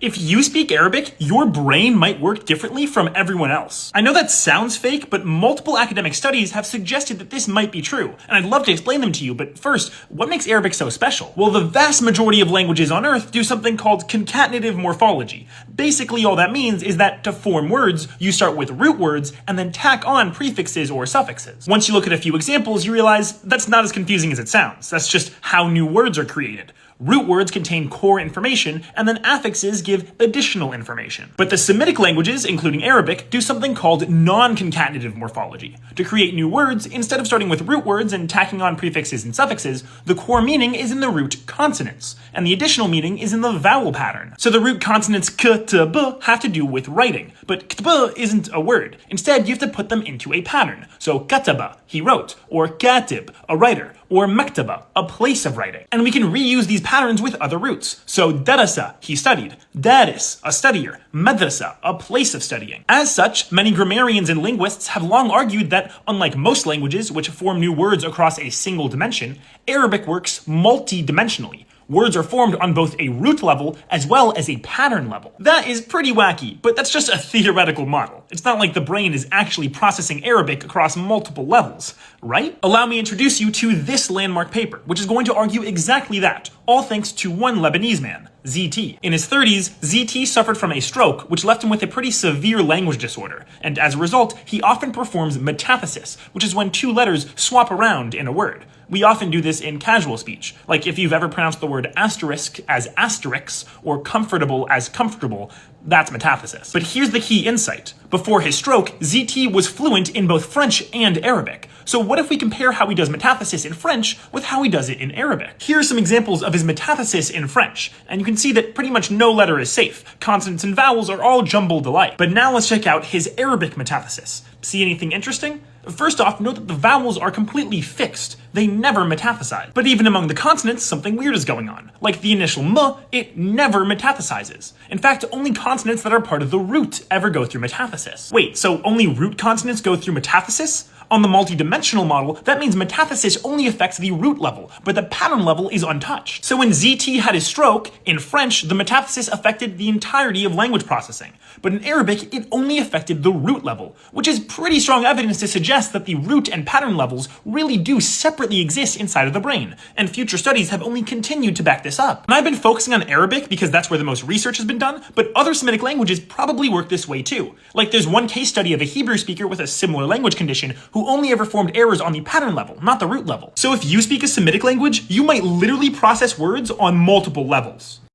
If you speak Arabic, your brain might work differently from everyone else. I know that sounds fake, but multiple academic studies have suggested that this might be true, and I'd love to explain them to you, but first, what makes Arabic so special? Well, the vast majority of languages on Earth do something called concatenative morphology. Basically, all that means is that to form words, you start with root words and then tack on prefixes or suffixes. Once you look at a few examples, you realize that's not as confusing as it sounds. That's just how new words are created. Root words contain core information, and then affixes give additional information. But the Semitic languages, including Arabic, do something called non-concatenative morphology. To create new words, instead of starting with root words and tacking on prefixes and suffixes, the core meaning is in the root consonants, and the additional meaning is in the vowel pattern. So the root consonants k, t, b have to do with writing, but ktb isn't a word. Instead, you have to put them into a pattern. So kataba, he wrote, or katib, a writer, or maktaba, a place of writing. And we can reuse these patterns with other roots. So darasa, he studied, daris, a studier, madrasa, a place of studying. As such, many grammarians and linguists have long argued that, unlike most languages which form new words across a single dimension, Arabic works multi-dimensionally. Words are formed on both a root level as well as a pattern level. That is pretty wacky, but that's just a theoretical model. It's not like the brain is actually processing Arabic across multiple levels, right? Allow me to introduce you to this landmark paper, which is going to argue exactly that, all thanks to one Lebanese man, ZT. In his 30s, ZT suffered from a stroke, which left him with a pretty severe language disorder, and as a result, he often performs metathesis, which is when two letters swap around in a word. We often do this in casual speech, like if you've ever pronounced the word asterisk as asterix, or comfortable as comfortable, that's metathesis. But here's the key insight. Before his stroke, ZT was fluent in both French and Arabic. So what if we compare how he does metathesis in French with how he does it in Arabic? Here are some examples of his metathesis in French, and you can see that pretty much no letter is safe. Consonants and vowels are all jumbled alike. But now let's check out his Arabic metathesis. See anything interesting? First off, note that the vowels are completely fixed. They never metathesize. But even among the consonants, something weird is going on. Like the initial m, it never metathesizes. In fact, only consonants that are part of the root ever go through metathesis. Wait, so only root consonants go through metathesis? On the multidimensional model, that means metathesis only affects the root level, but the pattern level is untouched. So when ZT had his stroke, in French, the metathesis affected the entirety of language processing. But in Arabic, it only affected the root level, which is pretty strong evidence to suggest that the root and pattern levels really do separately exist inside of the brain, and future studies have only continued to back this up. And I've been focusing on Arabic because that's where the most research has been done, but other Semitic languages probably work this way too. Like there's one case study of a Hebrew speaker with a similar language condition who only ever formed errors on the pattern level, not the root level. So if you speak a Semitic language, you might literally process words on multiple levels.